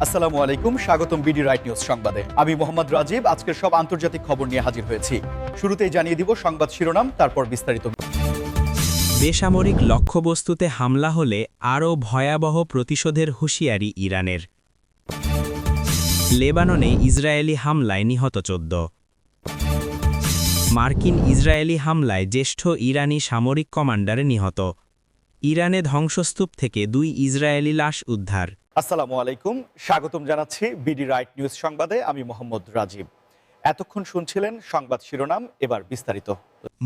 আসসালামু আলাইকুম, স্বাগতম বিডি রাইট নিউজ সংবাদে। আমি মোহাম্মদ রাজীব আজকের সব আন্তর্জাতিক খবর নিয়ে হাজির হয়েছি। শুরুতেই জানিয়ে দিব সংবাদ শিরোনাম, তারপর বিস্তারিত। বেসামরিক লক্ষ্যবস্তুতে হামলা হলে আরও ভয়াবহ প্রতিশোধের হুঁশিয়ারি ইরানের। লেবাননে ইসরায়েলি হামলায় নিহত 14। মার্কিন ইসরায়েলি হামলায় জ্যেষ্ঠ ইরানি সামরিক কমান্ডার নিহত। ইরানে ধ্বংসস্তূপ থেকে 2 ইসরায়েলি লাশ উদ্ধার। আসসালামু আলাইকুম, স্বাগতম জানাচ্ছি বিডি রাইট নিউজ সংবাদে। আমি মোহাম্মদ রাজীব। এতক্ষণ শুনছিলেন সংবাদ শিরোনাম, এবার বিস্তারিত।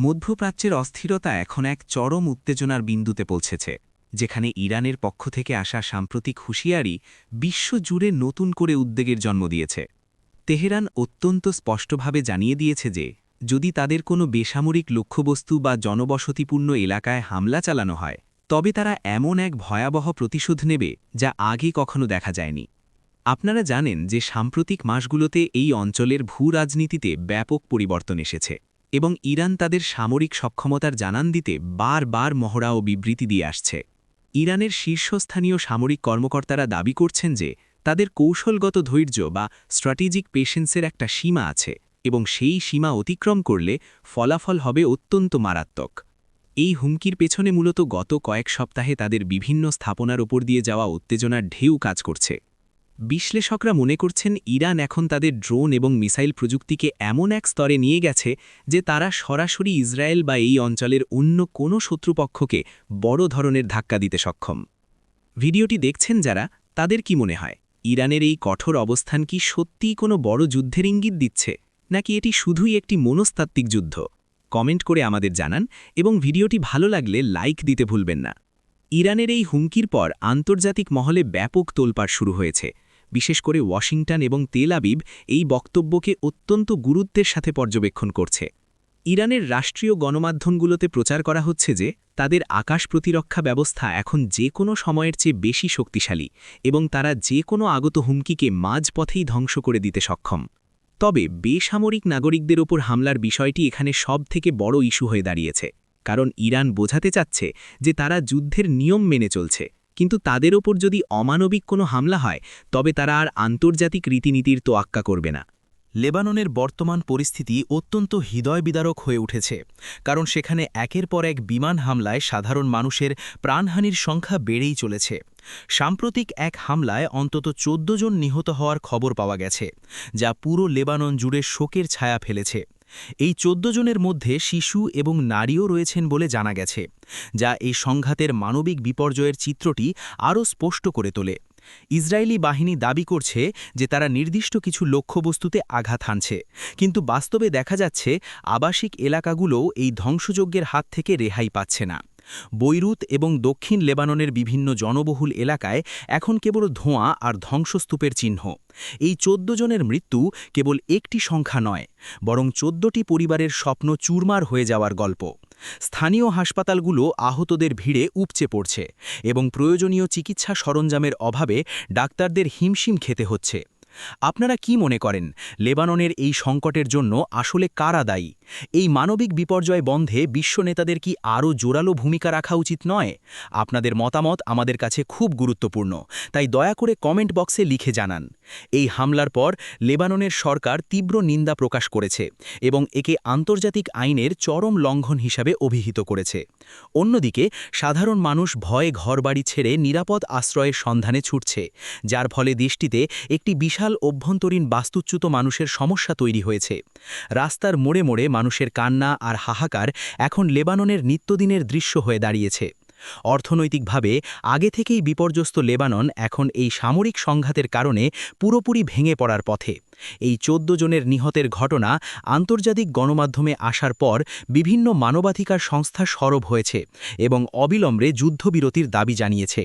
মধ্যপ্রাচ্যের অস্থিরতা এখন এক চরম উত্তেজনার বিন্দুতে পৌঁছেছে, যেখানে ইরানের পক্ষ থেকে আসা সাম্প্রতিক হুঁশিয়ারি বিশ্বজুড়ে নতুন করে উদ্বেগের জন্ম দিয়েছে। তেহরান অত্যন্ত স্পষ্টভাবে জানিয়ে দিয়েছে যে যদি তাদের কোনো বেসামরিক লক্ষ্যবস্তু বা জনবসতিপূর্ণ এলাকায় হামলা চালানো হয়, তবে তারা এমন এক ভয়াবহ প্রতিশোধ নেবে যা আগে কখনো দেখা যায়নি। আপনারা জানেন যে সাম্প্রতিক মাসগুলোতে এই অঞ্চলের ভূরাজনীতিতে ব্যাপক পরিবর্তন এসেছে এবং ইরান তাদের সামরিক সক্ষমতার জানান দিতে বারবার মহড়া ও বিবৃতি দিয়ে আসছে। ইরানের শীর্ষস্থানীয় সামরিক কর্মকর্তারা দাবি করছেন যে তাদের কৌশলগত ধৈর্য বা স্ট্র্যাটেজিক পেশেন্সের একটা সীমা আছে এবং সেই সীমা অতিক্রম করলে ফলাফল হবে অত্যন্ত মারাত্মক। এই হুমকির পেছনে মূলত গত কয়েক সপ্তাহে তাদের বিভিন্ন স্থাপনার ওপর দিয়ে যাওয়া উত্তেজনার ঢেউ কাজ করছে। বিশ্লেষকরা মনে করছেন ইরান এখন তাদের ড্রোন এবং মিসাইল প্রযুক্তিকে এমন এক স্তরে নিয়ে গেছে যে তারা সরাসরি ইসরায়েল বা এই অঞ্চলের অন্য কোনো শত্রুপক্ষকে বড় ধরনের ধাক্কা দিতে সক্ষম। ভিডিওটি দেখছেন যারা, তাদের কি মনে হয় ইরানের এই কঠোর অবস্থান কি সত্যিই কোনো বড় যুদ্ধের ইঙ্গিত দিচ্ছে, নাকি এটি শুধুই একটি মনস্তাত্ত্বিক যুদ্ধ? কমেন্ট করে আমাদের জানান এবং ভিডিওটি ভালো লাগলে লাইক দিতে ভুলবেন না। ইরানের এই হুমকির পর আন্তর্জাতিক মহলে ব্যাপক তোলপাড় শুরু হয়েছে। বিশেষ করে ওয়াশিংটন এবং তেল আবিব এই বক্তব্যকে অত্যন্ত গুরুত্বের সাথে পর্যবেক্ষণ করছে। ইরানের রাষ্ট্রীয় গণমাধ্যমগুলোতে প্রচার করা হচ্ছে যে তাদের আকাশ প্রতিরক্ষা ব্যবস্থা এখন যে কোনো সময়ের চেয়ে বেশি শক্তিশালী এবং তারা যে কোনো আগত হুমকিকে মাঝপথেই ধ্বংস করে দিতে সক্ষম। তবে বেসামরিক নাগরিকদের ওপর হামলার বিষয়টি এখানে সবথেকে বড় ইস্যু হয়ে দাঁড়িয়েছে, কারণ ইরান বোঝাতে চাচ্ছে যে তারা যুদ্ধের নিয়ম মেনে চলছে, কিন্তু তাদের ওপর যদি অমানবিক কোনো হামলা হয় তবে তারা আর আন্তর্জাতিক রীতিনীতির তোয়াক্কা করবে না। লেবাননের বর্তমান পরিস্থিতি অত্যন্ত হৃদয়বিদারক হয়ে উঠেছে, কারণ সেখানে একের পর এক বিমান হামলায় সাধারণ মানুষের প্রাণহানির সংখ্যা বেড়েই চলেছে। সাম্প্রতিক এক হামলায় অন্তত 14 জন নিহত হওয়ার খবর পাওয়া গেছে, যা পুরো লেবানন জুড়ে শোকের ছায়া ফেলেছে। এই 14 জনের মধ্যে শিশু এবং নারীও রয়েছেন বলে জানা গেছে, যা এই সংঘাতের মানবিক বিপর্যয়ের চিত্রটি আরও স্পষ্ট করে তোলে। ইসরায়েলি বাহিনী দাবি করছে যে তারা নির্দিষ্ট কিছু লক্ষ্যবস্তুতে আঘাত হানছে, কিন্তু বাস্তবে দেখা যাচ্ছে আবাসিক এলাকাগুলোও এই ধ্বংসযজ্ঞের হাত থেকে রেহাই পাচ্ছে না। বৈরুত এবং দক্ষিণ লেবাননের বিভিন্ন জনবহুল এলাকায় এখন কেবল ধোঁয়া আর ধ্বংসস্তূপের চিহ্ন। এই 14 জনের মৃত্যু কেবল একটি সংখ্যা নয়, বরং 14টি পরিবারের স্বপ্ন চুরমার হয়ে যাওয়ার গল্প। স্থানীয় হাসপাতালগুলো আহতদের ভিড়ে উপচে পড়ছে এবং প্রয়োজনীয় চিকিৎসা সরঞ্জামের অভাবে ডাক্তারদের হিমশিম খেতে হচ্ছে। আপনারা কি মনে করেন, লেবাননের এই সংকটের জন্য আসলে কারা দায়ী? এই মানবিক বিপর্যয় বন্ধে বিশ্ব নেতাদের কি আরও জোরালো ভূমিকা রাখা উচিত নয়? আপনাদের মতামত আমাদের কাছে খুব গুরুত্বপূর্ণ, তাই দয়া করে কমেন্ট বক্সে লিখে জানান। এই হামলার পর লেবাননের সরকার তীব্র নিন্দা প্রকাশ করেছে এবং একে আন্তর্জাতিক আইনের চরম লঙ্ঘন হিসাবে অভিহিত করেছে। অন্যদিকে সাধারণ মানুষ ভয়ে ঘরবাড়ি ছেড়ে নিরাপদ আশ্রয়ের সন্ধানে ছুটছে, যার ফলে দেশটিতে একটি বিশাল অভ্যন্তরীণ বাস্তুচ্যুত মানুষের সমস্যা তৈরি হয়েছে। রাস্তার মোড়ে মোড়ে মানুষের কান্না আর হাহাকার এখন লেবাননের নিত্যদিনের দৃশ্য হয়ে দাঁড়িয়েছে। অর্থনৈতিকভাবে আগে থেকেই বিপর্যস্ত লেবানন এখন এই সামরিক সংঘাতের কারণে পুরোপুরি ভেঙে পড়ার পথে। এই 14 জনের নিহতের ঘটনা আন্তর্জাতিক গণমাধ্যমে আসার পর বিভিন্ন মানবাধিকার সংস্থা সরব হয়েছে এবং অবিলম্বে যুদ্ধবিরতির দাবি জানিয়েছে।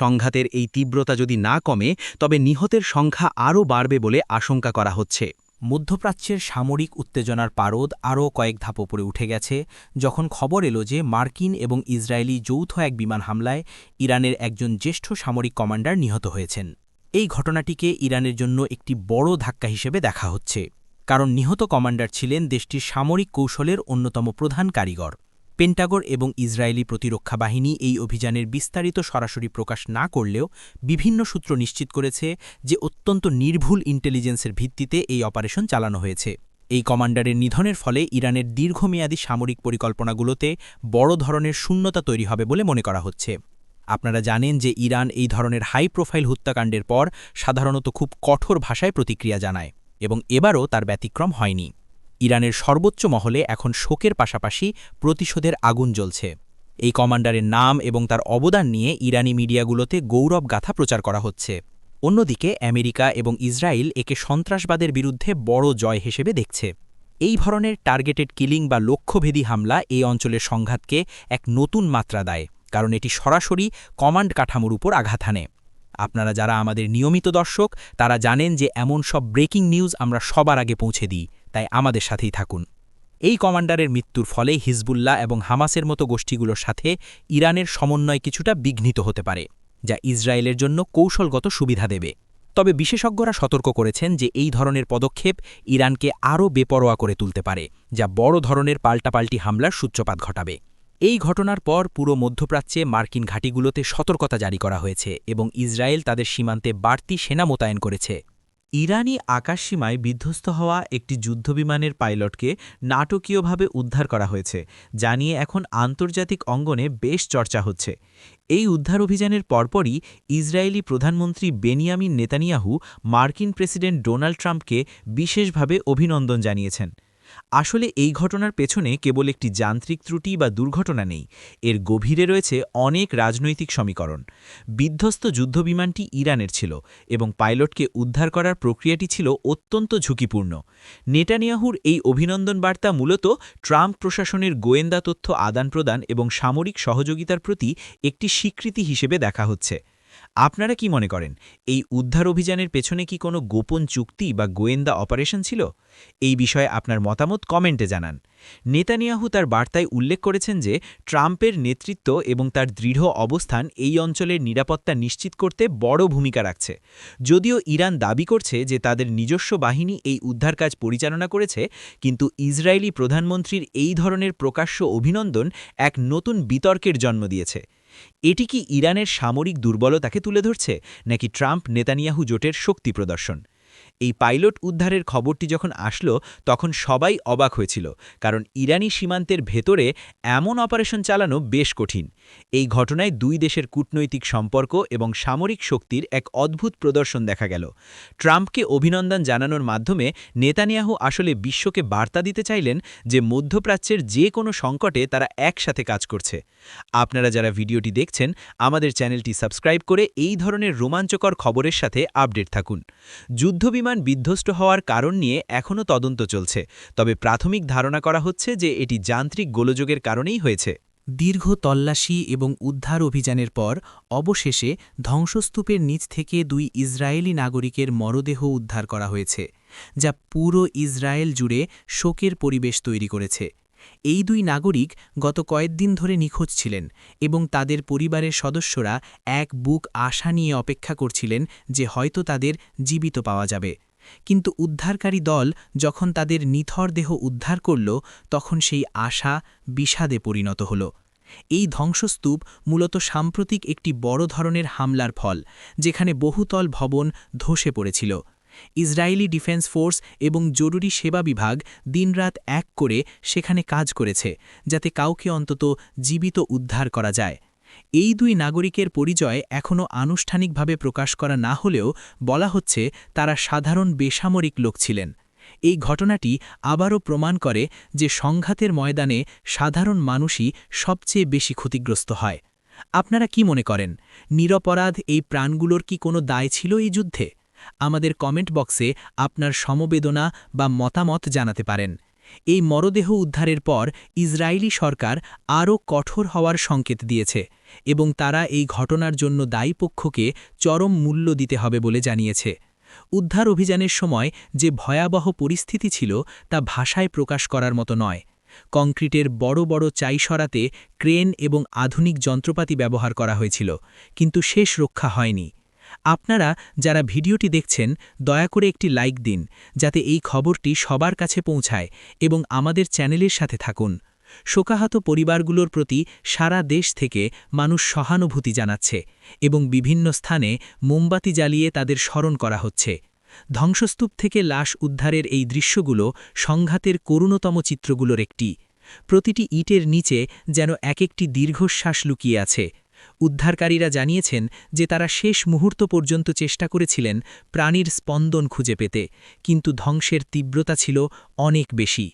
সংঘাতের এই তীব্রতা যদি না কমে, তবে নিহতের সংখ্যা আরও বাড়বে বলে আশঙ্কা করা হচ্ছে। মধ্যপ্রাচ্যের সামরিক উত্তেজনার পারদ আরও কয়েক ধাপ উপরে উঠে গেছে যখন খবর এলো যে মার্কিন এবং ইসরায়েলি যৌথ এক বিমান হামলায় ইরানের একজন জ্যেষ্ঠ সামরিক কমান্ডার নিহত হয়েছেন। এই ঘটনাটিকে ইরানের জন্য একটি বড় ধাক্কা হিসেবে দেখা হচ্ছে, কারণ নিহত কমান্ডার ছিলেন দেশটির সামরিক কৌশলের অন্যতম প্রধান কারিগর। পেন্টাগন এবং ইসরায়েলি প্রতিরক্ষা বাহিনী এই অভিযানের বিস্তারিত সরাসরি প্রকাশ না করলেও বিভিন্ন সূত্র নিশ্চিত করেছে যে অত্যন্ত নির্ভুল ইন্টেলিজেন্সের ভিত্তিতে এই অপারেশন চালানো হয়েছে। এই কমান্ডারের নিধনের ফলে ইরানের দীর্ঘমেয়াদী সামরিক পরিকল্পনাগুলোতে বড় ধরনের শূন্যতা তৈরি হবে বলে মনে করা হচ্ছে। আপনারা জানেন যে ইরান এই ধরনের হাই প্রোফাইল হত্যাকাণ্ডের পর সাধারণত খুব কঠোর ভাষায় প্রতিক্রিয়া জানায়, এবং এবারও তার ব্যতিক্রম হয়নি। ইরানের সর্বোচ্চ মহলে এখন শোকের পাশাপাশি প্রতিশোধের আগুন জ্বলছে। এই কমান্ডারের নাম এবং তার অবদান নিয়ে ইরানি মিডিয়াগুলোতে গৌরব গাথা প্রচার করা হচ্ছে। অন্যদিকে আমেরিকা এবং ইসরায়েল একে সন্ত্রাসবাদের বিরুদ্ধে বড় জয় হিসেবে দেখছে। এই ধরনের টার্গেটেড কিলিং বা লক্ষ্যভেদী হামলা এই অঞ্চলের সংঘাতকে এক নতুন মাত্রা দেয়, কারণ এটি সরাসরি কমান্ড কাঠামোর উপর আঘাত হানে। আপনারা যারা আমাদের নিয়মিত দর্শক তারা জানেন যে এমন সব ব্রেকিং নিউজ আমরা সবার আগে পৌঁছে দিই, তাই আমাদের সাথেই থাকুন। এই কমান্ডারের মৃত্যুর ফলে হিজবুল্লাহ এবং হামাসের মতো গোষ্ঠীগুলোর সাথে ইরানের সমন্বয় কিছুটা বিঘ্নিত হতে পারে, যা ইসরায়েলের জন্য কৌশলগত সুবিধা দেবে। তবে বিশেষজ্ঞরা সতর্ক করেছেন যে এই ধরনের পদক্ষেপ ইরানকে আরও বেপরোয়া করে তুলতে পারে, যা বড় ধরনের পাল্টাপাল্টি হামলার সূত্রপাত ঘটাবে। এই ঘটনার পর পুরো মধ্যপ্রাচ্যে মার্কিন ঘাঁটিগুলোতে সতর্কতা জারি করা হয়েছে এবং ইসরায়েল তাদের সীমান্তে বাড়তি সেনা মোতায়েন করেছে। ইরানি আকাশসীমায় বিধ্বস্ত হওয়া একটি যুদ্ধবিমানের পাইলটকে নাটকীয়ভাবে উদ্ধার করা হয়েছে, যা নিয়ে এখন আন্তর্জাতিক অঙ্গনে বেশ চর্চা হচ্ছে। এই উদ্ধার অভিযানের পরপরই ইসরায়েলি প্রধানমন্ত্রী বেনিয়ামিন নেতানিয়াহু মার্কিন প্রেসিডেন্ট ডোনাল্ড ট্রাম্পকে বিশেষভাবে অভিনন্দন জানিয়েছেন। আসলে এই ঘটনার পেছনে কেবল একটি যান্ত্রিক ত্রুটি বা দুর্ঘটনা নেই, এর গভীরে রয়েছে অনেক রাজনৈতিক সমীকরণ। বিধ্বস্ত যুদ্ধবিমানটি ইরানের ছিল এবং পাইলটকে উদ্ধার করার প্রক্রিয়াটি ছিল অত্যন্ত ঝুঁকিপূর্ণ। নেতানিয়াহুর এই অভিনন্দন বার্তা মূলত ট্রাম্প প্রশাসনের গোয়েন্দা তথ্য আদান-প্রদান এবং সামরিক সহযোগিতার প্রতি একটি স্বীকৃতি হিসেবে দেখা হচ্ছে। আপনারা কি মনে করেন, এই উদ্ধার অভিযানের পেছনে কি কোনো গোপন চুক্তি বা গোয়েন্দা অপারেশন ছিল? এই বিষয়ে আপনার মতামত কমেন্টে জানান। নেতানিয়াহু তার বার্তায় উল্লেখ করেছেন যে ট্রাম্পের নেতৃত্ব এবং তার দৃঢ় অবস্থান এই অঞ্চলের নিরাপত্তা নিশ্চিত করতে বড় ভূমিকা রাখছে। যদিও ইরান দাবি করছে যে তাদের নিজস্ব বাহিনী এই উদ্ধার কাজ পরিচালনা করেছে, কিন্তু ইসরায়েলি প্রধানমন্ত্রীর এই ধরনের প্রকাশ্য অভিনন্দন এক নতুন বিতর্কের জন্ম দিয়েছে। এটি কি ইরানের সামরিক দুর্বলতাকে তুলে ধরছে, নাকি ট্রাম্প নেতানিয়াহু জোটের শক্তি প্রদর্শন? এই পাইলট উদ্ধারের খবরটি যখন আসলো তখন সবাই অবাক হয়েছিল, কারণ ইরানি সীমান্তের ভেতরে এমন অপারেশন চালানো বেশ কঠিন। এই ঘটনায় দুই দেশের কূটনৈতিক সম্পর্ক এবং সামরিক শক্তির এক অদ্ভুত প্রদর্শন দেখা গেল। ট্রাম্পকে অভিনন্দন জানানোর মাধ্যমে নেতানিয়াহু আসলে বিশ্বকে বার্তা দিতে চাইলেন যে মধ্যপ্রাচ্যের যে কোনো সংকটে তারা একসাথে কাজ করছে। আপনারা যারা ভিডিওটি দেখছেন, আমাদের চ্যানেলটি সাবস্ক্রাইব করে এই ধরনের রোমাঞ্চকর খবরের সাথে আপডেট থাকুন। যুদ্ধবিমান বিধ্বস্ত হওয়ার কারণ নিয়ে এখনও তদন্ত চলছে, তবে প্রাথমিক ধারণা করা হচ্ছে যে এটি যান্ত্রিক গোলযোগের কারণেই হয়েছে। দীর্ঘ তল্লাশি এবং উদ্ধার অভিযানের পর অবশেষে ধ্বংসস্তূপের নিচ থেকে দুই ইসরায়েলি নাগরিকের মরদেহ উদ্ধার করা হয়েছে, যা পুরো ইসরায়েল জুড়ে শোকের পরিবেশ তৈরি করেছে। এই দুই নাগরিক গত কয়েকদিন ধরে নিখোঁজ ছিলেন এবং তাদের পরিবারের সদস্যরা এক বুক আশা নিয়ে অপেক্ষা করছিলেন যে হয়তো তাদের জীবিত পাওয়া যাবে। কিন্তু উদ্ধারকারী দল যখন তাদের নিথর দেহ উদ্ধার করল, তখন সেই আশা বিষাদে পরিণত হল। এই ধ্বংসস্তূপ মূলত সাম্প্রতিক একটি বড় ধরনের হামলার ফল, যেখানে বহুতল ভবন ধসে পড়েছিল। ইসরায়েলি ডিফেন্স ফোর্স এবং জরুরি সেবা বিভাগ দিনরাত এক করে সেখানে কাজ করেছে, যাতে কাউকে অন্তত জীবিত উদ্ধার করা যায়। এই দুই নাগরিকের পরিচয় এখনও আনুষ্ঠানিকভাবে প্রকাশ করা না হলেও বলা হচ্ছে তারা সাধারণ বেসামরিক লোক ছিলেন। এই ঘটনাটি আবারও প্রমাণ করে যে সংঘাতের ময়দানে সাধারণ মানুষই সবচেয়ে বেশি ক্ষতিগ্রস্ত হয়। আপনারা কি মনে করেন, নিরপরাধ এই প্রাণগুলোর কি কোনো দায় ছিল এই যুদ্ধে? আমাদের কমেন্ট বক্সে আপনার সমবেদনা বা মতামত জানাতে পারেন। এই মরদেহ উদ্ধারের পর ইসরায়েলি সরকার আরও কঠোর হওয়ার সংকেত দিয়েছে এবং তারা এই ঘটনার জন্য দায়ী পক্ষকে চরম মূল্য দিতে হবে বলে জানিয়েছে। উদ্ধার অভিযানের সময় যে ভয়াবহ পরিস্থিতি ছিল তা ভাষায় প্রকাশ করার মতো নয়। কংক্রিটের বড় বড় চাই সরাতে ক্রেন এবং আধুনিক যন্ত্রপাতি ব্যবহার করা হয়েছিল, কিন্তু শেষ রক্ষা হয়নি। আপনারা যারা ভিডিওটি দেখছেন, দয়া করে একটি লাইক দিন, যাতে এই খবরটি সবার কাছে পৌঁছায়, এবং আমাদের চ্যানেলের সাথে থাকুন। শোকাহত পরিবারগুলোর প্রতি সারা দেশ থেকে মানুষ সহানুভূতি জানাচ্ছে এবং বিভিন্ন স্থানে মোমবাতি জ্বালিয়ে তাদের স্মরণ করা হচ্ছে। ধ্বংসস্তূপ থেকে লাশ উদ্ধারের এই দৃশ্যগুলো সংঘাতের করুণতম চিত্রগুলোর একটি। প্রতিটি ইটের নিচে যেন এক একটি দীর্ঘশ্বাস লুকিয়ে আছে। উদ্ধারকারীরা জানিয়েছেন যে তারা শেষ মুহূর্ত পর্যন্ত চেষ্টা করেছিলেন প্রাণীর স্পন্দন খুঁজে পেতে, কিন্তু ধ্বংসের তীব্রতা ছিল অনেক বেশি।